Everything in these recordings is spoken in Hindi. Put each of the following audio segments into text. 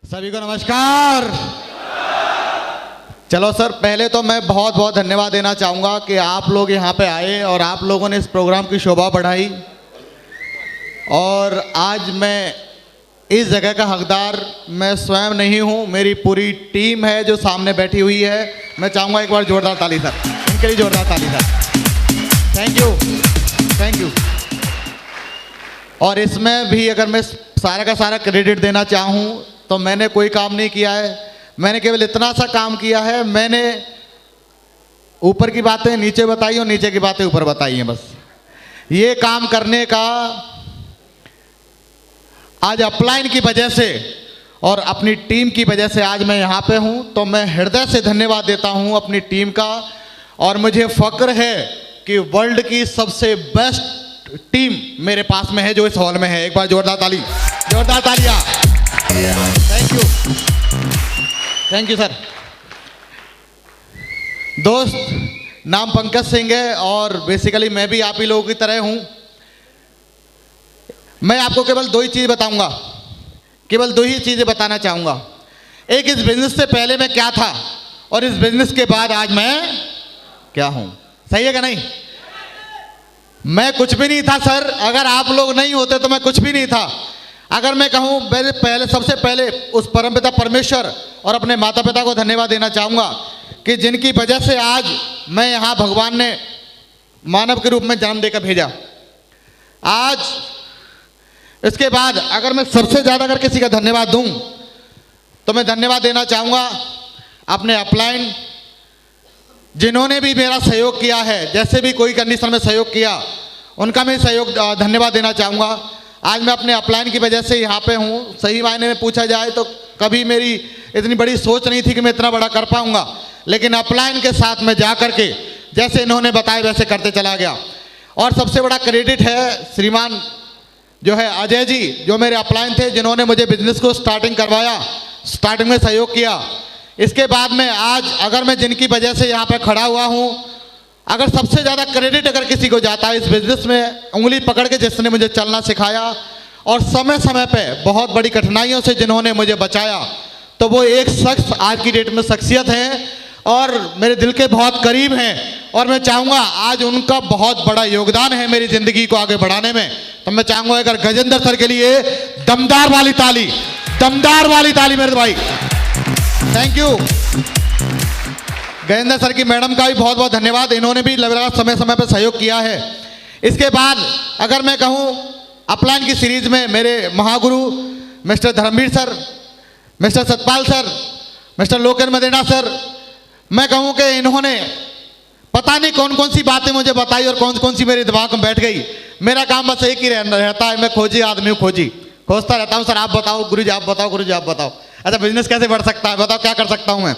सभी को नमस्कार। चलो सर, पहले तो मैं बहुत बहुत धन्यवाद देना चाहूँगा कि आप लोग यहाँ पे आए और आप लोगों ने इस प्रोग्राम की शोभा बढ़ाई। और आज मैं इस जगह का हकदार मैं स्वयं नहीं हूँ, मेरी पूरी टीम है जो सामने बैठी हुई है। मैं चाहूँगा एक बार जोरदार ताली सर, इनके लिए जोरदार ताली sir. Thank you, thank you. और इसमें भी अगर मैं सारा का सारा क्रेडिट देना चाहूँ तो मैंने कोई काम नहीं किया है, मैंने केवल इतना सा काम किया है, मैंने ऊपर की बातें नीचे बताई और नीचे की बातें ऊपर बताई हैं। बस ये काम करने का आज अपलाइन की वजह से और अपनी टीम की वजह से आज मैं यहाँ पे हूँ, तो मैं हृदय से धन्यवाद देता हूँ अपनी टीम का। और मुझे फक्र है कि वर्ल्ड की सबसे बेस्ट टीम मेरे पास में है जो इस हॉल में है। एक बार जोरदार ताली, जोरदार तालियां। Thank you, thank you sir. दोस्त, नाम पंकज सिंह है और बेसिकली मैं भी आप ही लोगों की तरह हूं। मैं आपको केवल दो ही चीज़ बताऊंगा, केवल दो ही चीज़ें बताना चाहूंगा। एक, इस बिजनेस से पहले मैं क्या था और इस बिजनेस के बाद आज मैं क्या हूं। सही है क्या नहीं? मैं कुछ भी नहीं था सर, अगर आप लोग नहीं होते तो मैं कुछ भी नहीं था। अगर मैं कहूँ पहले सबसे पहले उस परमपिता परमेश्वर और अपने माता पिता को धन्यवाद देना चाहूँगा कि जिनकी वजह से आज मैं यहाँ भगवान ने मानव के रूप में जन्म देकर भेजा। आज इसके बाद अगर मैं सबसे ज़्यादा अगर किसी का धन्यवाद दूँ तो मैं धन्यवाद देना चाहूँगा अपने अपलाइन, जिन्होंने भी मेरा सहयोग किया है, जैसे भी कोई कंडीशन में सहयोग किया उनका मैं सहयोग धन्यवाद देना चाहूँगा। आज मैं अपने अपलाइन की वजह से यहाँ पे हूँ। सही मायने में पूछा जाए तो कभी मेरी इतनी बड़ी सोच नहीं थी कि मैं इतना बड़ा कर पाऊँगा, लेकिन अपलाइन के साथ में जा कर के जैसे इन्होंने बताया वैसे करते चला गया। और सबसे बड़ा क्रेडिट है श्रीमान जो है अजय जी, जो मेरे अपलाइन थे, जिन्होंने मुझे बिजनेस को स्टार्टिंग करवाया, स्टार्टिंग में सहयोग किया। इसके बाद में आज अगर मैं जिनकी वजह से यहाँ पे खड़ा हुआ हूँ, अगर सबसे ज़्यादा क्रेडिट अगर किसी को जाता है इस बिज़नेस में उंगली पकड़ के जिसने मुझे चलना सिखाया और समय समय पे बहुत बड़ी कठिनाइयों से जिन्होंने मुझे बचाया, तो वो एक शख्स आज की डेट में शख्सियत हैं और मेरे दिल के बहुत करीब हैं। और मैं चाहूँगा आज उनका बहुत बड़ा योगदान है मेरी ज़िंदगी को आगे बढ़ाने में। तो मैं चाहूँगा अगर गजेंद्र सर के लिए दमदार वाली ताली, दमदार वाली ताली मेरे भाई। Thank you. गजेंद्र सर की मैडम का भी बहुत बहुत धन्यवाद, इन्होंने भी लगातार समय समय पर सहयोग किया है। इसके बाद अगर मैं कहूँ अपलाइन की सीरीज में मेरे महागुरु mister Dharamveer sir, mister Satpal sir, mister Loken Madena sir, मैं कहूँ कि इन्होंने पता नहीं कौन कौन सी बातें मुझे बताई और कौन कौन सी मेरे दिमाग में बैठ गई। मेरा काम बस एक ही रहता है, मैं खोजी आदमी हूँ, खोजता रहता हूँ। सर आप बताओ, गुरु जी आप बताओ, गुरु जी आप बताओ, अच्छा बिजनेस कैसे बढ़ सकता है, बताओ क्या कर सकता हूँ मैं।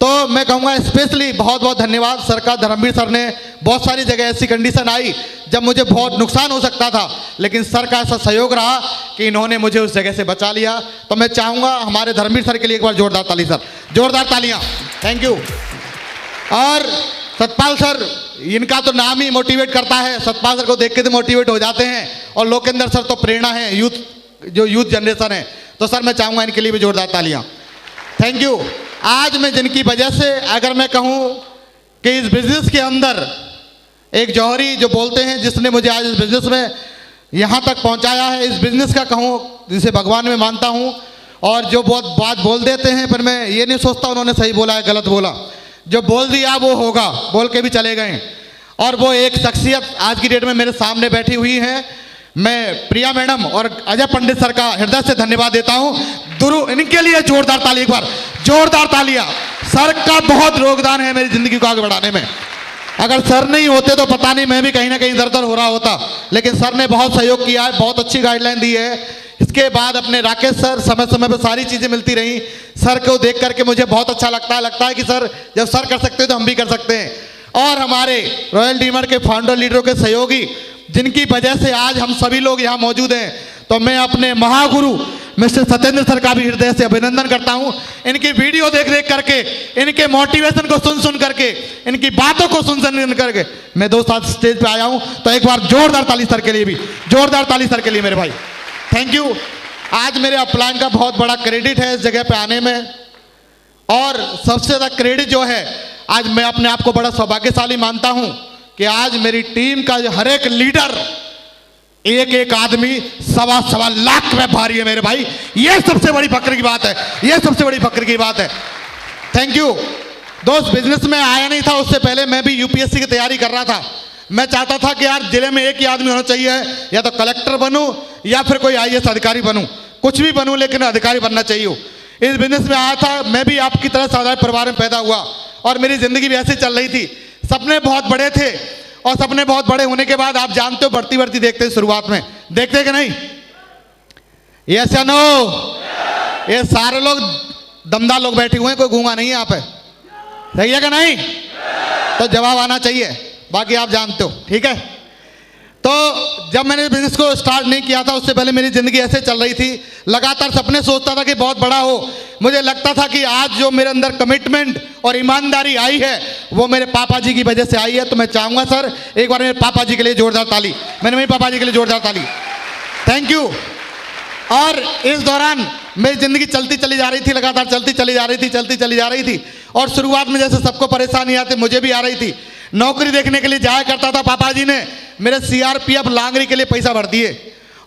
तो मैं कहूँगा स्पेशली बहुत बहुत धन्यवाद सर का। धर्मवीर सर ने बहुत सारी जगह ऐसी कंडीशन आई जब मुझे बहुत नुकसान हो सकता था, लेकिन सर का ऐसा सहयोग रहा कि इन्होंने मुझे उस जगह से बचा लिया। तो मैं चाहूँगा हमारे धर्मवीर सर के लिए एक बार जोरदार ताली सर, जोरदार तालियाँ। Thank you. और सतपाल सर, इनका तो नाम ही मोटिवेट करता है, सतपाल सर को देख के तो मोटिवेट हो जाते हैं। और लोकेंद्र सर तो प्रेरणा है, जो यूथ जनरेशन है। तो सर मैं चाहूँगा इनके लिए भी जोरदार तालियाँ। Thank you. आज मैं जिनकी वजह से अगर मैं कहूँ कि इस बिजनेस के अंदर एक जौहरी जो बोलते हैं, जिसने मुझे आज इस बिजनेस में यहाँ तक पहुँचाया है, इस बिजनेस का कहूँ जिसे भगवान में मानता हूँ। और जो बहुत बात बोल देते हैं फिर मैं ये नहीं सोचता उन्होंने सही बोला है गलत बोला, जो बोल दिया वो होगा, बोल के भी चले गए। और वो एक शख्सियत आज की डेट में मेरे सामने बैठी हुई है। मैं प्रिया मैडम और अजय पंडित सर का हृदय से धन्यवाद देता हूँ। दुरु इनके लिए जोरदार ताली, एक बार जोरदार तालियां। सर का बहुत योगदान है मेरी जिंदगी को आगे बढ़ाने में। अगर सर नहीं होते तो पता नहीं मैं भी कहीं ना कहीं दर हो रहा होता, लेकिन सर ने बहुत सहयोग किया है, बहुत अच्छी गाइडलाइन दी है। इसके बाद अपने राकेश सर, समय समय पर सारी चीज़ें मिलती रही। सर को देख करके मुझे बहुत अच्छा लगता है कि सर जब सर कर सकते हैं तो हम भी कर सकते हैं। और हमारे रॉयल डीमर के फाउंडर लीडरों के सहयोगी, जिनकी वजह से आज हम सभी लोग यहाँ मौजूद हैं, तो मैं अपने महागुरु मिस्टर सत्येंद्र सर का भी हृदय से अभिनंदन करता हूँ। इनकी वीडियो देख देख करके, इनके मोटिवेशन को सुन करके, इनकी बातों को सुन करके मैं दोस्त आज स्टेज पे आया हूँ। तो एक बार जोरदार ताली सर के लिए भी, जोरदार ताली सर के लिए मेरे भाई। Thank you. आज मेरे अपलाइन का बहुत बड़ा क्रेडिट है इस जगह पे आने में। और सबसे ज़्यादा क्रेडिट जो है, आज मैं अपने आप को बड़ा सौभाग्यशाली मानता हूं कि आज मेरी टीम का हर एक लीडर, एक एक आदमी 1.25 लाख में भारी है मेरे भाई। ये सबसे बड़ी फक्र की बात है, ये सबसे बड़ी फक्र की बात है। थैंक यू दोस्त। बिजनेस में आया नहीं था, उससे पहले मैं भी यूपीएससी की तैयारी कर रहा था। मैं चाहता था कि यार जिले में एक ही आदमी होना चाहिए, या तो कलेक्टर बनूं या फिर कोई आईएएस अधिकारी बनूं, कुछ भी बनूं लेकिन अधिकारी बनना चाहिए। इस बिजनेस में आया था, मैं भी आपकी तरह साधारण परिवार में पैदा हुआ और मेरी जिंदगी भी ऐसे चल रही थी। सपने बहुत बड़े थे और सपने बहुत बड़े होने के बाद आप जानते हो बढ़ती बढ़ती देखते हैं, शुरुआत में देखते कि नहीं? यस या नो? ये सारे लोग दमदार लोग बैठे हुए हैं, कोई गूंगा नहीं है यहाँ पे, सही है कि नहीं? तो जवाब आना चाहिए, बाकी आप जानते हो, ठीक है। तो जब मैंने बिजनेस को स्टार्ट नहीं किया था, उससे पहले मेरी ज़िंदगी ऐसे चल रही थी, लगातार सपने सोचता था कि बहुत बड़ा हो। मुझे लगता था कि आज जो मेरे अंदर कमिटमेंट और ईमानदारी आई है वो मेरे पापा जी की वजह से आई है। तो मैं चाहूँगा सर एक बार मेरे पापा जी के लिए जोरदार ताली, मैंने मेरे पापा जी के लिए जोरदार ताली, थैंक यू। और इस दौरान मेरी ज़िंदगी चलती चली जा रही थी, लगातार चलती चली जा रही थी, चलती चली जा रही थी। और शुरुआत में जैसे सबको परेशानी आती मुझे भी आ रही थी। नौकरी देखने के लिए जाया करता था, पापा जी ने मेरे सीआरपीएफ लांगरी के लिए पैसा भर दिए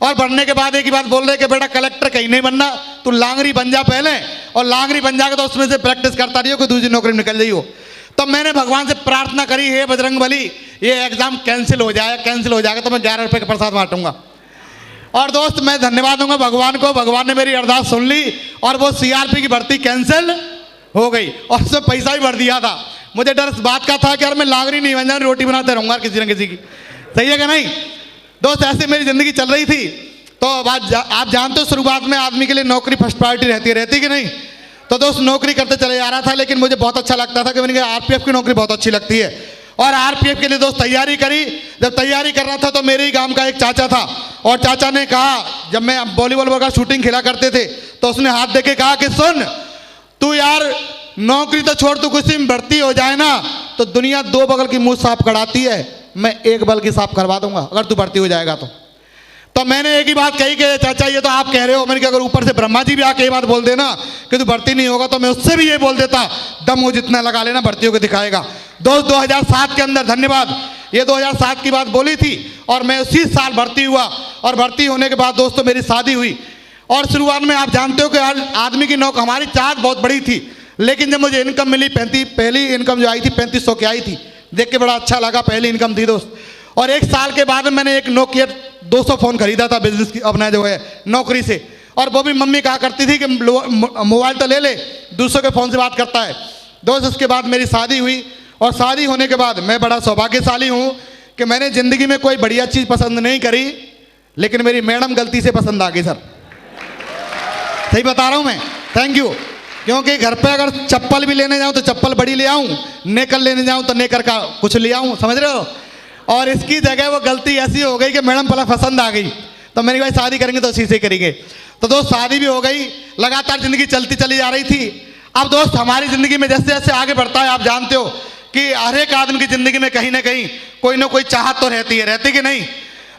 और भरने के बाद एक ही बात बोल रहे कि बेटा कलेक्टर कहीं नहीं बनना, तू लांगरी बन जा पहले, और लांगरी बन जाएगा तो उसमें से प्रैक्टिस करता रहियो कि दूसरी नौकरी में निकल जाइयो। तो मैंने भगवान से प्रार्थना करी, हे बजरंग बली ये एग्जाम कैंसिल हो जाएगा तो मैं 11 रुपये का प्रसाद बांटूंगा। और दोस्त मैं धन्यवाद दूंगा भगवान को, भगवान ने मेरी अरदास सुन ली और वो सीआरपी की भर्ती कैंसिल हो गई और उसमें पैसा भी भर दिया था। मुझे डर इस बात का था कि यार मैं लांगरी नहीं बन जाऊँ, रोटी बनाते रहूँगा किसी न किसी की, सही है कि नहीं? दोस्त ऐसे मेरी ज़िंदगी चल रही थी। तो आप जानते हो शुरुआत में आदमी के लिए नौकरी फर्स्ट प्रायोरिटी रहती कि नहीं? तो दोस्त नौकरी करते चले जा रहा था, लेकिन मुझे बहुत अच्छा लगता था कि मैंने कहा आरपीएफ की नौकरी बहुत अच्छी लगती है। और आरपीएफ के लिए दोस्त तैयारी करी। जब तैयारी कर रहा था तो मेरे ही गांव का एक चाचा था और चाचा ने कहा, जब मैं वॉलीबॉल वगैरह शूटिंग खेला करते थे तो उसने हाथ दे के कहा कि सुन तू यार नौकरी तो छोड़, तू किसी में भर्ती हो जाए ना तो दुनिया 2 बगल की मुंह साफ कराती है, मैं 1 बगल की साफ करवा दूंगा अगर तू भर्ती हो जाएगा तो मैंने एक ही बात कही कि चाचा ये तो आप कह रहे हो, मैंने कहा अगर ऊपर से ब्रह्मा जी भी आके ये बात बोल देना कि तू भर्ती नहीं होगा तो मैं उससे भी ये बोल देता, दम हो जितना लगा लेना भर्तियों को दिखाएगा। दोस्त 2007 के अंदर, धन्यवाद, ये 2007 की बात बोली थी और मैं उसी साल भर्ती हुआ। और भर्ती होने के बाद दोस्तों मेरी शादी हुई। और शुरुआत में आप जानते हो कि आदमी की नौकरी, हमारी चाहत बहुत बड़ी थी, लेकिन जब मुझे इनकम मिली पहली इनकम जो आई थी 3500 की आई थी, देख के बड़ा अच्छा लगा, पहली इनकम थी दोस्त। और 1 साल के बाद मैंने एक नोकिया 200 फ़ोन खरीदा था बिजनेस की, अपना जो है नौकरी से। और वो भी मम्मी कहा करती थी कि मोबाइल तो ले ले, दूसरों के फ़ोन से बात करता है। दोस्त उसके बाद मेरी शादी हुई और शादी होने के बाद मैं बड़ा सौभाग्यशाली हूँ कि मैंने ज़िंदगी में कोई बढ़िया चीज़ पसंद नहीं करी, लेकिन मेरी मैडम गलती से पसंद आ गई सर, सही बता रहा हूँ मैं, थैंक यू। क्योंकि घर पे अगर चप्पल भी लेने जाऊँ तो चप्पल बड़ी ले आऊँ, नेकर लेने जाऊँ तो नेकर का कुछ ले आऊँ, समझ रहे हो? और इसकी जगह वो गलती ऐसी हो गई कि मैडम पहले पसंद आ गई, तो मैंने भाई शादी करेंगे तो इसी से करेंगे। तो दोस्त शादी भी हो गई, लगातार ज़िंदगी चलती चली जा रही थी। अब दोस्त हमारी ज़िंदगी में जैसे जैसे आगे बढ़ता है, आप जानते हो कि हर एक आदमी की ज़िंदगी में कहीं ना कहीं कोई ना कोई चाहत तो रहती है, रहती कि नहीं?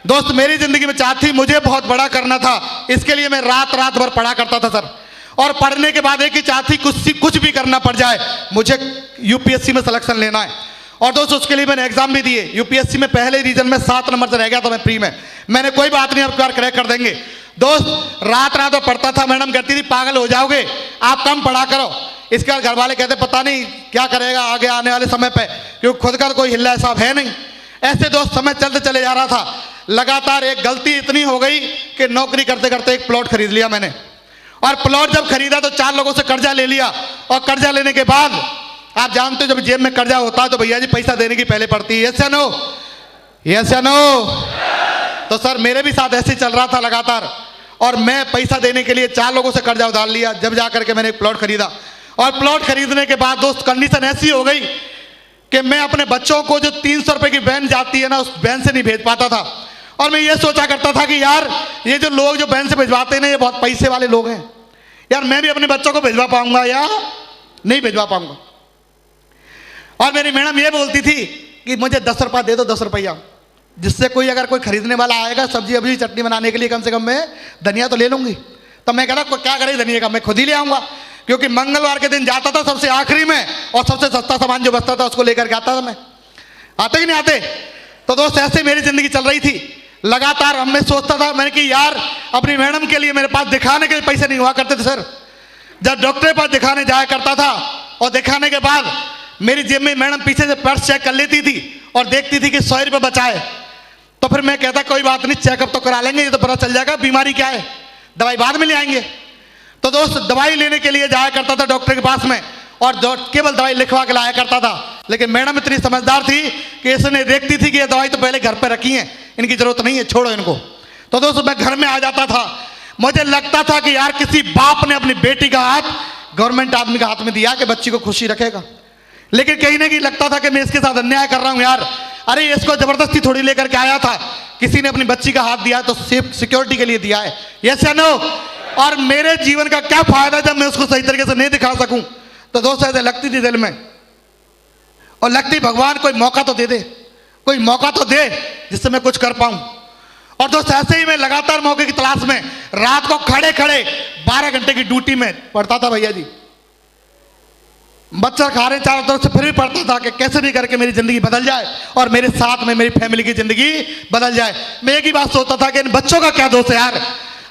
दोस्त मेरी ज़िंदगी में चाहत थी, मुझे बहुत बड़ा करना था, इसके लिए मैं रात रात भर पढ़ा करता था सर। और पढ़ने के बाद एक ही चाहत थी, कुछ भी करना पड़ जाए, मुझे यूपीएससी में सिलेक्शन लेना है। और दोस्तों उसके लिए मैंने एग्जाम भी दिए, यूपीएससी में पहले रीजन में 7 नंबर से रह गया था मैं प्री में। मैंने कोई बात नहीं, अब क्रैक कर देंगे। दोस्त रात रात पढ़ता था, मैडम कहती थी पागल हो जाओगे, आप कम पढ़ा करो। इसके बाद घर वाले कहते पता नहीं क्या करेगा आगे आने वाले समय पे, क्योंकि खुद का कोई हिल्ला हिसाब है नहीं। ऐसे दोस्त समय चलते चले जा रहा था। लगातार एक गलती इतनी हो गई कि नौकरी करते करते एक प्लॉट खरीद लिया मैंने। और प्लॉट जब खरीदा तो 4 लोगों से कर्जा ले लिया। और कर्जा लेने के बाद आप जानते हो जब जेब में कर्जा होता है तो भैया जी पैसा देने की पहले पड़ती है, यस या नो? यस या नो? तो सर मेरे भी साथ ऐसे ही चल रहा था लगातार, और मैं पैसा देने के लिए 4 लोगों से कर्जा उधार लिया, जब जा करके मैंने एक प्लॉट खरीदा। और प्लॉट खरीदने के बाद दोस्त कंडीशन ऐसी हो गई कि मैं अपने बच्चों को जो 300 रुपये की वैन जाती है ना, उस वैन से नहीं भेज पाता था। और मैं ये सोचा करता था कि यार ये जो लोग जो वैन से भिजवाते हैं ना, ये बहुत पैसे वाले लोग हैं, यार मैं भी अपने बच्चों को भिजवा पाऊंगा या नहीं भिजवा पाऊंगा। और मेरी मैडम ये बोलती थी कि मुझे 10 रुपया दे दो, 10 रुपया, जिससे कोई अगर कोई खरीदने वाला आएगा सब्जी अभी चटनी बनाने के लिए, कम से कम मैं धनिया तो ले लूँगी। तो मैं कहता क्या करे धनिया का, मैं खुद ही ले आऊँगा, क्योंकि मंगलवार के दिन जाता था सबसे आखिरी में और सबसे सस्ता सामान जो बचता था उसको लेकर के आता था मैं। आते कि नहीं आते? तो दोस्त ऐसे मेरी ज़िंदगी चल रही थी लगातार। हम मैं सोचता था मैंने कि यार अपनी मैडम के लिए मेरे पास दिखाने के पैसे नहीं हुआ करते थे सर। जब डॉक्टर के पास दिखाने जाया करता था और दिखाने के बाद मेरी जेब में मैडम पीछे से पर्स चेक कर लेती थी और देखती थी कि 100 रुपये बचाए, तो फिर मैं कहता कोई बात नहीं, चेकअप तो करा लेंगे, ये तो पता चल जाएगा बीमारी क्या है, दवाई बाद में ले आएंगे। तो दोस्त दवाई लेने के लिए जाया करता था डॉक्टर के पास में और केवल दवाई लिखवा के लाया करता था। लेकिन मैडम इतनी समझदार थी कि इसने देखती थी कि ये दवाई तो पहले घर पर रखी है, इनकी जरूरत नहीं है, छोड़ो इनको। तो दोस्त मैं घर में आ जाता था, मुझे लगता था कि यार किसी बाप ने अपनी बेटी का हाथ गवर्नमेंट आदमी के हाथ में दिया कि बच्ची को खुशी रखेगा, लेकिन कहीं ना कहीं लगता था कि मैं इसके साथ अन्याय कर रहा हूं यार। अरे इसको जबरदस्ती थोड़ी लेकर के आया था, किसी ने अपनी बच्ची का हाथ दिया तो सेफ सिक्योरिटी के लिए दिया है, यस या नो? और मेरे जीवन का क्या फायदा जब मैं उसको सही तरीके से नहीं दिखा सकूं? तो दोस्त ऐसे लगती थी दिल में, और लगती भगवान कोई मौका तो दे दे, कोई मौका तो दे जिससे मैं कुछ कर पाऊं। और दोस्त ऐसे ही मैं लगातार मौके की तलाश में रात को खड़े खड़े 12 घंटे की ड्यूटी में पढ़ता था भैया जी। बच्चा खा रहे चारों तरफ से, फिर भी पढ़ता था कि कैसे भी करके मेरी जिंदगी बदल जाए और मेरे साथ में मेरी फैमिली की जिंदगी बदल जाए। मैं एक ही बात सोचता था कि इन बच्चों का क्या दोष है यार।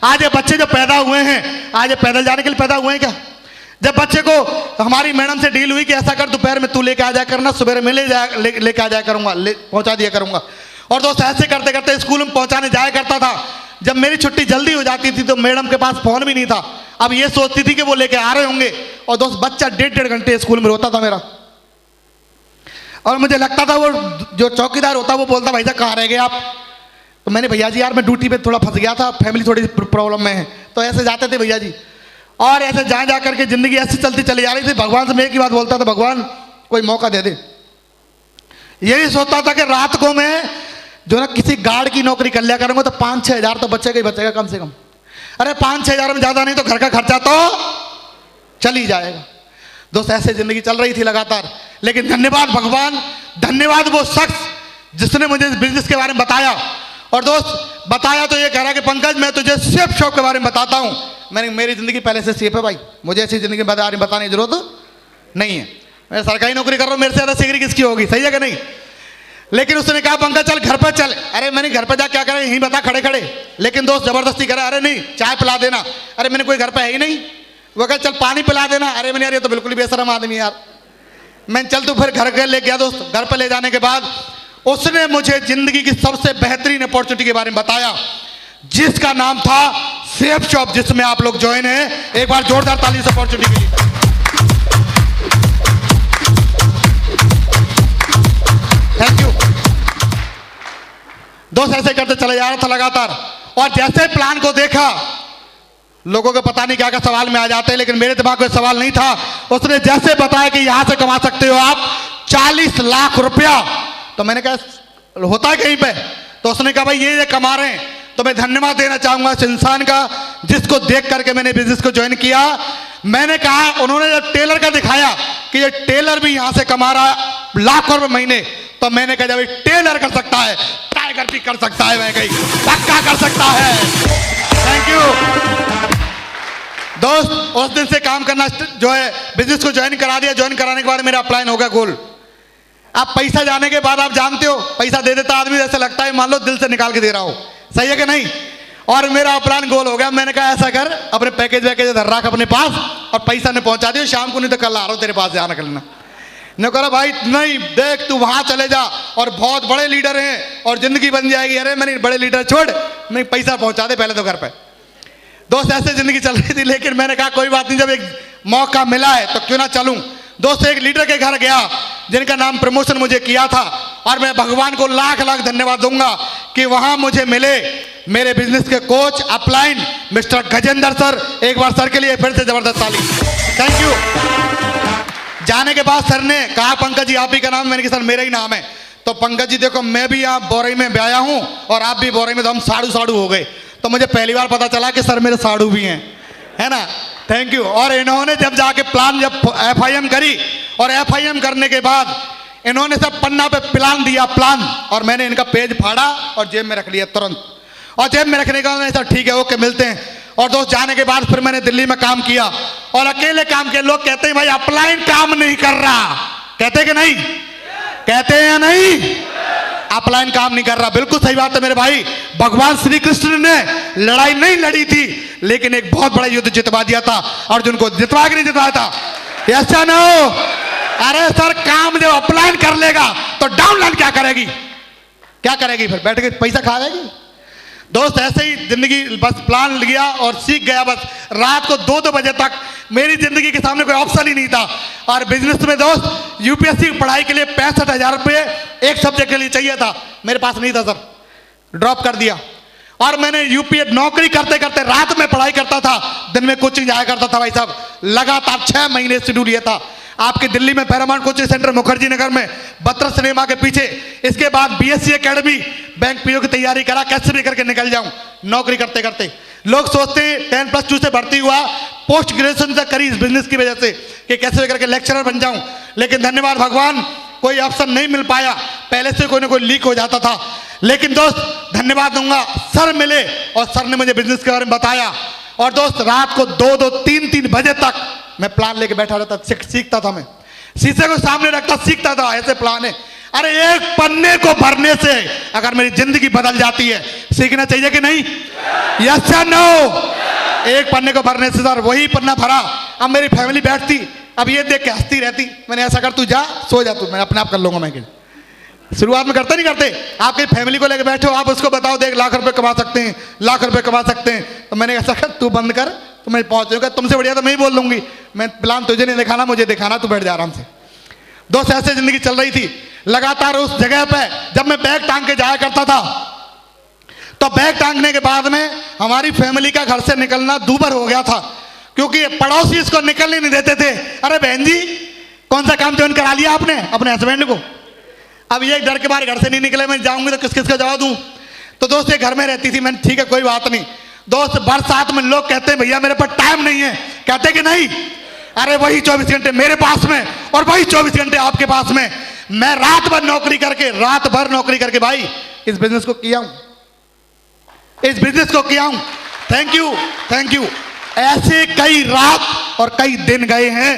आज ये बच्चे जो पैदा हुए हैं, आज ये पैदल जाने के लिए पैदा हुए हैं क्या? जब बच्चे को हमारी मैडम से डील हुई कि ऐसा कर दोपहर में तू लेके आ जाया करना, सुबह में लेके आ जाया करूंगा, पहुंचा दिया करूंगा। और दोस्त ऐसे करते करते स्कूल में पहुंचाने जाया करता था। जब मेरी छुट्टी जल्दी हो जाती थी तो मैडम के पास फोन भी नहीं था, अब ये सोचती थी कि वो लेके आ रहे होंगे। और दोस्त बच्चा 1.5 घंटे स्कूल में रोता था मेरा, और मुझे लगता था वो जो चौकीदार होता वो बोलता भाई साहब कहाँ रह गए आप? तो मैंने भैया जी यार मैं ड्यूटी पे थोड़ा फंस गया था, फैमिली थोड़ी प्रॉब्लम में है। तो ऐसे जाते थे भैया जी, और ऐसे जा करके जिंदगी ऐसी चलती चली जा रही थी। भगवान से मैं एक ही बात बोलता था, भगवान कोई मौका दे दे। यही सोचता था कि रात को मैं जो ना किसी गार्ड की नौकरी कर लिया करूंगा तो 5-6 हज़ार तो बचेगा ही बचेगा कम से कम। अरे 5-6 हज़ार में ज्यादा नहीं तो घर का खर्चा तो चल ही जाएगा। दोस्त ऐसे जिंदगी चल रही थी लगातार। लेकिन धन्यवाद भगवान, धन्यवाद वो शख्स जिसने मुझे इस बिजनेस के बारे में बताया। और दोस्त बताया तो ये कह रहा कि पंकज मैं तुझे सेफ शॉप के बारे में बताता हूं। मैंने मेरी जिंदगी पहले से सेफ है भाई, मुझे ऐसी जिंदगी के बारे में बताने की जरूरत नहीं है। मैं सरकारी नौकरी कर रहा हूं, मेरे से ज्यादा सिगरी किसकी होगी, सही है कि नहीं? लेकिन उसने कहा पंकज चल घर पर चल। अरे मैंने घर पर जा क्या करें, यहीं बता खड़े खड़े। लेकिन दोस्त जबरदस्ती करा, अरे नहीं चाय पिला देना। अरे मैंने कोई घर पर है ही नहीं। वो कहा चल पानी पिला देना। अरे मैंने यार ये तो बिल्कुल ही बेशरम आदमी यार। मैं चल तू फिर घर ले गया दोस्त। घर पर ले जाने के बाद उसने मुझे जिंदगी की सबसे बेहतरीन अपॉर्चुनिटी के बारे में बताया, जिसका नाम था सेफ शॉप, जिसमें आप लोग ज्वाइन है। एक बार जोरदार ताली इस अपॉर्चुनिटी के लिए। थैंक यू दोस्त। ऐसे करते चले जा रहा था लगातार, और जैसे प्लान को देखा, लोगों को पता नहीं क्या क्या सवाल में आ जाते हैं, लेकिन मेरे दिमाग में सवाल नहीं था। उसने जैसे बताया कि यहां से कमा सकते हो आप 40 लाख रुपया, तो मैंने कहा होता है कहीं पे? तो उसने कहा भाई ये कमा रहे हैं। तो मैं धन्यवाद देना चाहूंगा इस इंसान का जिसको देख करके मैंने बिजनेस को ज्वाइन किया। मैंने कहा, उन्होंने जब टेलर का दिखाया कि ये टेलर भी यहां से कमा रहा है लाखों रुपए महीने, तो मैंने कहा जब टेलर कर सकता है टाइगर भी कर सकता है, मैं कहीं पक्का कर सकता है। थैंक यू दोस्त। उस दिन से काम करना जो है बिजनेस को ज्वाइन करा दिया। ज्वाइन कराने के बाद मेरा अप्लाइन होगा गोल। अब पैसा जाने के बाद आप जानते हो, पैसा दे देता आदमी ऐसा लगता है मान लो दिल से निकाल के दे रहा हो, सही है कि नहीं? और मेरा प्लान गोल हो गया। मैंने कहा ऐसा कर, अपने पैकेज वैकेज धर रख अपने पास और पैसा ने पहुंचा दियो, शाम को नहीं तो कल आ रहा हूं तेरे पास से आना करना। ने कहा भाई नहीं देख तू वहां चले जा, और बहुत बड़े लीडर हैं और जिंदगी बन जाएगी। अरे मैंने बड़े लीडर छोड़, नहीं पैसा पहुंचा दे पहले तो घर पे। दोस्त ऐसे जिंदगी चल रही थी, लेकिन मैंने कहा कोई बात नहीं, जब एक मौका मिला है तो क्यों ना चलूं। दोस्त एक लीडर के घर गया जिनका नाम प्रमोशन मुझे किया था, और मैं भगवान को लाख लाख धन्यवाद दूंगा कि वहां मुझे मिले मेरे बिजनेस के coach upline mister Gajendra sir. एक बार सर के लिए फिर से जबरदस्त ताली। Thank you. जाने के बाद सर ने कहा पंकज जी आप ही का नाम? मैंने कहा सर मेरा ही नाम है। तो पंकज जी देखो मैं भी यहाँ बोरई में ब्याया हूँ और आप भी बोरई में, तो हम साड़ू साड़ू हो गए। तो मुझे पहली बार पता चला कि सर मेरे साड़ू भी हैं, है ना? Thank you. और इन्होंने जब जाके प्लान जब FIM करी, और FIM करने के बाद इन्होंने सब पन्ना पे प्लान दिया प्लान, और मैंने इनका पेज फाड़ा और जेब में रख लिया तुरंत। और जेब में रखने का सर ठीक है ओके मिलते हैं। और दोस्त जाने के बाद फिर मैंने दिल्ली में काम किया और अकेले काम किया। लोग कहते हैं भाई अपलाइन काम नहीं कर रहा, कहते कि नहीं, कहते हैं या नहीं, अपलाइन काम नहीं कर रहा। बिल्कुल सही बात है मेरे भाई। भगवान श्री कृष्ण ने लड़ाई नहीं लड़ी थी लेकिन एक बहुत बड़ा युद्ध जितवा दिया था, अर्जुन को जितवा के नहीं जितवाया था। यस या नो? अरे सर काम जब अपलाइन कर लेगा तो डाउनलाइन क्या करेगी, क्या करेगी, फिर बैठ के पैसा खा जाएगी। दोस्त ऐसे ही जिंदगी बस प्लान लिया और सीख गया। बस रात को 2-2 बजे तक मेरी जिंदगी के सामने कोई ऑप्शन ही नहीं था। और बिजनेस में दोस्त यूपीएससी की पढ़ाई के लिए 65,000 रुपये एक सब्जेक्ट के लिए चाहिए था, मेरे पास नहीं था सर, ड्रॉप कर दिया। और मैंने यूपीए नौकरी करते करते रात में पढ़ाई करता था, दिन में कोचिंग जाया करता था भाई साहब। लगातार 6 महीने शेड्यूल ये था। आपकी दिल्ली में Paramount coaching centre Mukherjee Nagar में बत्रा सिनेमा के पीछे। इसके बाद बीएससी एकेडमी बैंक पीओ की तैयारी करा, कैसे भी करके निकल जाऊं नौकरी करते करते। लोग सोचते हैं 10+2 से भर्ती हुआ, पोस्ट ग्रेजुएशन से करी इस बिजनेस की वजह से कि कैसे भी करके लेक्चरर बन जाऊं, लेकिन धन्यवाद भगवान कोई ऑप्शन नहीं मिल पाया। पहले से कोई ना कोई लीक हो जाता था। लेकिन दोस्त धन्यवाद दूंगा, सर मिले और सर ने मुझे बिजनेस के बारे में बताया। और दोस्त रात को 2-2, 3-3 बजे तक मैं प्लान लेके बैठा रहता, सीखता था। मैं शीशे को सामने रखता, सीखता था ऐसे प्लान है। अरे एक पन्ने को भरने से अगर मेरी जिंदगी बदल जाती है, सीखना चाहिए कि नहीं? यस या नो? एक पन्ने को भरने से सर वही पन्ना भरा। अब मेरी फैमिली बैठती, अब ये देख के हंसती रहती। मैंने ऐसा कर, तू जा सो जा, तू मैं अपने आप कर लूंगा। मैं शुरुआत में करते नहीं करते, आपकी फैमिली को लेकर बैठे हो, आप उसको बताओ देख लाख रुपए कमा सकते हैं, लाख रुपए कमा सकते हैं। तो मैंने ऐसा कर, तू बंद कर, तो मैं पहुंचूंगा, तुमसे बढ़िया तो मैं ही बोल लूंगी। मैं प्लान तुझे नहीं दिखाना, मुझे दिखाना, तू बैठ जा आराम से। दोस्त ऐसे जिंदगी चल रही थी। लगातार उस जगह पे जब मैं बैग टांग के जाया करता था, तो बैग टांगने के बाद में हमारी फैमिली का घर से निकलना दूभर हो गया था, क्योंकि पड़ोसी इसको निकलने नहीं देते थे। अरे बहन जी कौन सा काम ज्वाइन करा लिया आपने अपने हस्बैंड को? अब ये डर के मारे घर से नहीं निकले, मैं जाऊंगी तो किस किस का जवाब दूं। तो दोस्त ये घर में रहती थी। मैंने ठीक है कोई बात नहीं। दोस्त बरसात में लोग कहते हैं भैया मेरे पास टाइम नहीं है, कहते कि नहीं? अरे वही 24 घंटे मेरे पास में और वही 24 घंटे आपके पास में। मैं रात भर नौकरी करके भाई इस बिजनेस को किया हूं, इस बिजनेस को किया हूं। Thank you. ऐसे कई रात और कई दिन गए हैं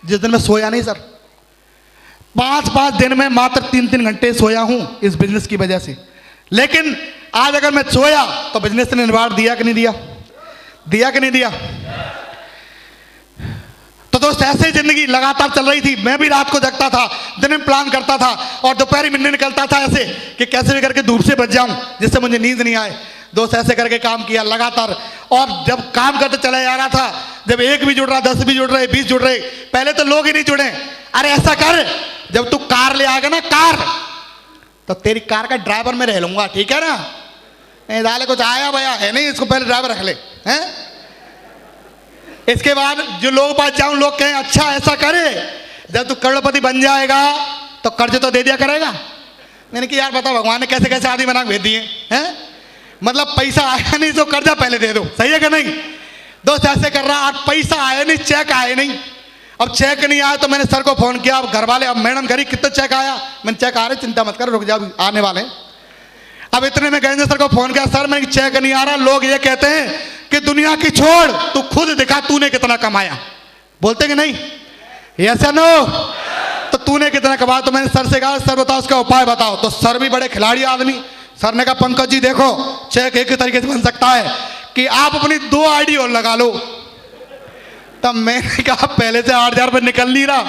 जिस दिन मैं सोया नहीं सर। 5-5 दिन में मात्र 3-3 घंटे सोया हूं इस बिजनेस की वजह से। लेकिन आज अगर मैं सोया तो बिजनेस ने निवार दिया कि नहीं दिया? दिया कि नहीं दिया? तो दोस्त ऐसे जिंदगी लगातार चल रही थी। मैं भी रात को जगता था, दिन में प्लान करता था और दोपहर में निकलता था ऐसे कि कैसे भी करके धूप से बच जाऊं जिससे मुझे नींद नहीं आए। दोस्त ऐसे करके काम किया लगातार। और जब काम करते चला जा रहा था, जब 1 भी जुड़ रहा, 10 भी जुड़ रहे, 20 जुड़ रहे, पहले तो लोग ही नहीं जुड़े। अरे ऐसा कर, जब तू कार ले आएगा ना कार, तो तेरी कार का ड्राइवर मैं रह लूंगा, ठीक है ना? नहीं डाले कुछ आया भैया है नहीं, इसको पहले ड्राइवर रख ले हैं। इसके बाद जो लोग पास जाऊं, लोग कहें अच्छा ऐसा करे, जब तू करोड़पति बन जाएगा तो कर्ज तो दे दिया करेगा। मैंने कि यार बताओ भगवान ने कैसे कैसे आदमी बना के भेज दिए हैं। मतलब पैसा आया नहीं तो कर्जा पहले दे दो, सही है कि नहीं? दोस्त ऐसे कर रहा, आज पैसा आया नहीं, चेक आया नहीं। अब चेक नहीं आया तो मैंने सर को फोन किया। अब घर वाले, अब मैडम करी कितना चेक आया? मैंने चेक आ रहे, चिंता मत कर, रुक जाओ आने वाले। अब इतने में गजेंद्र सर को फोन किया, सर मैंने चेक नहीं आ रहा, लोग ये कहते हैं कि दुनिया की छोड़, तू खुद दिखा तूने कितना कमाया। बोलते कि नहीं? यस या नो? तो तूने कितना कमाया? तो मैंने सर से कहा सर बताओ उसका उपाय बताओ। तो सर भी बड़े खिलाड़ी आदमी, सर ने कहा पंकज जी देखो चेक एक ही तरीके से बन सकता है कि आप अपनी 2 आईडी और लगा लो। तब मैंने कहा पहले से 8,000 रुपये निकल नहीं रहा,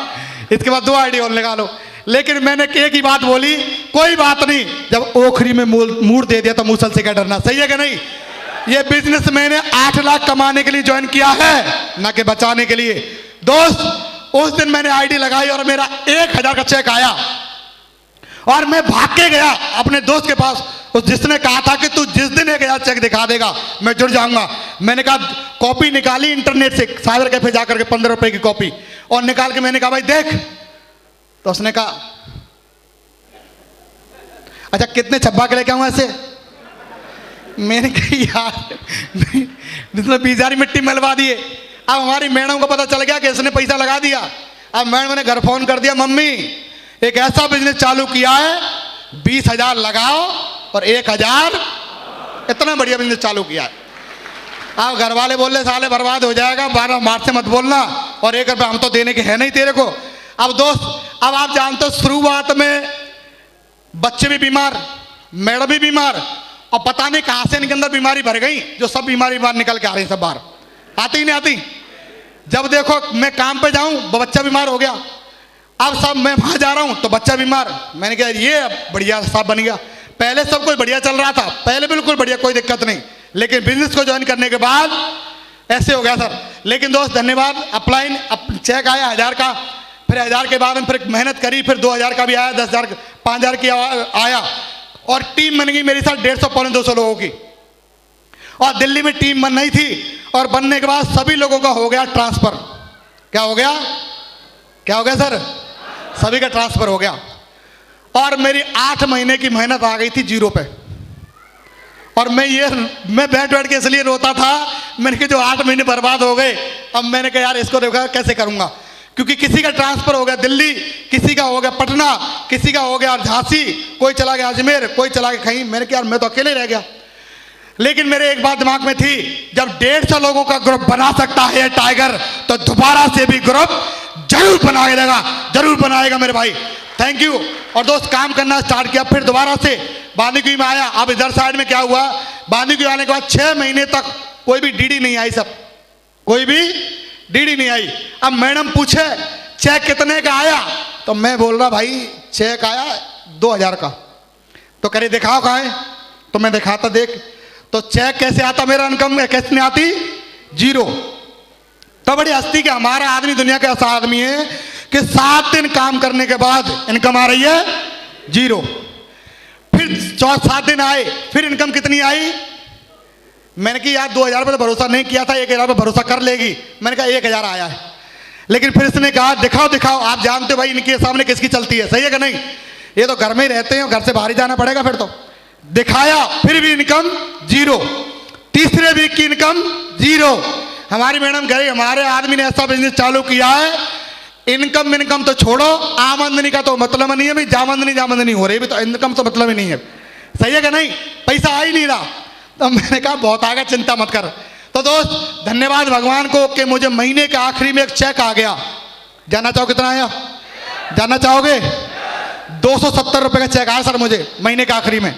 इसके बाद 2 आईडी और लगा लो। लेकिन मैंने एक ही बात बोली, कोई बात नहीं, जब ओखरी में मूड दे दिया तो मूसल से क्या डरना, सही है कि नहीं? ये बिजनेस मैंने 8 लाख कमाने के लिए ज्वाइन किया है, ना कि बचाने के लिए। दोस्त उस दिन मैंने आईडी लगाई और मेरा 1,000 का चेक आया और मैं भाग के गया अपने दोस्त के पास, जिसने कहा था कि तू जिस दिन 1,000 चेक दिखा देगा मैं जुड़ जाऊंगा। मैंने कहा कॉपी निकाली इंटरनेट से, साइबर कैफे जाकर के 15 रुपए की कॉपी, और निकाल के मैंने कहा भाई देख। तो उसने कहा अच्छा कितने छब्बा के लेके आऊं ऐसे? मैंने कहा यार जिसने 20,000 मिट्टी मलवा दिए। अब हमारी मैडम को पता चल गया कि इसने पैसा लगा दिया। अब मैडम ने घर फोन कर दिया, मम्मी एक ऐसा बिजनेस चालू किया है, 20,000 लगाओ और 1,000, इतना बढ़िया बिजनेस चालू किया है। अब घर वाले बोल रहे साले बर्बाद हो जाएगा, 12 मार्च से मत बोलना, और 1 रुपये हम तो देने के है नहीं तेरे को। अब दोस्त, अब आप जानते हो शुरुआत में बच्चे भी बीमार, मैडम भी बीमार, और पता नहीं कहाँ से इनके अंदर बीमारी भर गई, जो सब बीमारी बाहर निकल के आ रही, सब बाहर आती ही नहीं आती। जब देखो मैं काम पे जाऊं बच्चा बीमार हो गया, अब सब मैं वहां जा रहा हूं तो बच्चा बीमार। मैंने कहा ये बढ़िया साहब बन गया। पहले सब कुछ बढ़िया चल रहा था, पहले बिल्कुल बढ़िया, कोई दिक्कत नहीं, लेकिन बिजनेस को ज्वाइन करने के बाद ऐसे हो गया सर। लेकिन दोस्त धन्यवाद, अपलाइन चेक आया 1000 का, फिर 1000 के बाद में फिर मेहनत करी, फिर 2000 का भी आया, 10,000 5,000 की आया, और टीम बन गई मेरे साथ 150 पौने 200 लोगों की। और दिल्ली में टीम बन नहीं थी, और बनने के बाद सभी लोगों का हो गया ट्रांसफर। क्या हो गया? क्या हो गया सर? सभी का ट्रांसफर हो गया। और मेरी 8 महीने की मेहनत आ गई थी 0 पे। और मैं बैठ बैठ के इसलिए रोता था, मैंने कहा जो 8 महीने बर्बाद हो गए। अब मैंने कहा यार इसको देखा कैसे करूंगा, क्योंकि किसी का ट्रांसफर हो गया दिल्ली, किसी का हो गया पटना, किसी का हो गया झांसी, कोई चला गया अजमेर, कोई चला गया कहीं। मैंने कहा यार मैं तो अकेले रह गया। लेकिन मेरे एक बात दिमाग में थी, जब 150 लोगों का ग्रुप बना सकता है टाइगर, तो दोबारा से भी ग्रुप जरूर बनाएगा, जरूर बनाएगा मेरे भाई। Thank you. और दोस्त काम करना स्टार्ट किया, फिर दोबारा से बांदीकुई में आया। अब इधर साइड में क्या हुआ, बांदीकुई आने के बाद 6 महीने तक कोई भी डीडी नहीं आई, सब कोई भी डीडी नहीं आई। अब मैडम पूछे चेक कितने का आया, तो मैं बोल रहा भाई चेक आया 2000 का। तो करे दिखाओ कहाँ है, तो मैं दिखाता, देख तो चेक कैसे आता, मेरा इनकम कैसे नहीं आती, 0। तो बड़ी हस्ती के हमारा आदमी दुनिया का ऐसा आदमी है कि 7 दिन काम करने के बाद इनकम आ रही है 0। फिर 7 दिन आए, फिर इनकम कितनी आई, मैंने कहा यार 2000 पे तो भरोसा नहीं किया था, 1000 पे भरोसा कर लेगी। मैंने कहा 1000 आया है। लेकिन फिर इसने कहा दिखाओ दिखाओ। आप जानते हो भाई इनके सामने किसकी चलती है, सही है कि नहीं? ये तो घर में ही रहते हैं, घर से बाहर ही जाना पड़ेगा। फिर तो दिखाया, फिर भी इनकम 0। तीसरे वीक की इनकम 0। हमारी मैडम कह रही हमारे आदमी ने ऐसा बिजनेस चालू किया है, इनकम तो छोड़ो, आमदनी का तो मतलब नहीं है भाई, जामदनी हो रही है तो इनकम तो मतलब ही नहीं है, सही है कि नहीं? पैसा आ ही नहीं रहा। तो मैंने कहा बहुत आ गया, चिंता मत कर। तो दोस्त धन्यवाद भगवान को कि मुझे महीने के आखिरी में एक चेक आ गया। जानना चाहो कितना आया? जानना चाहोगे? 270 रुपए का चेक आया सर मुझे महीने के आखिरी में।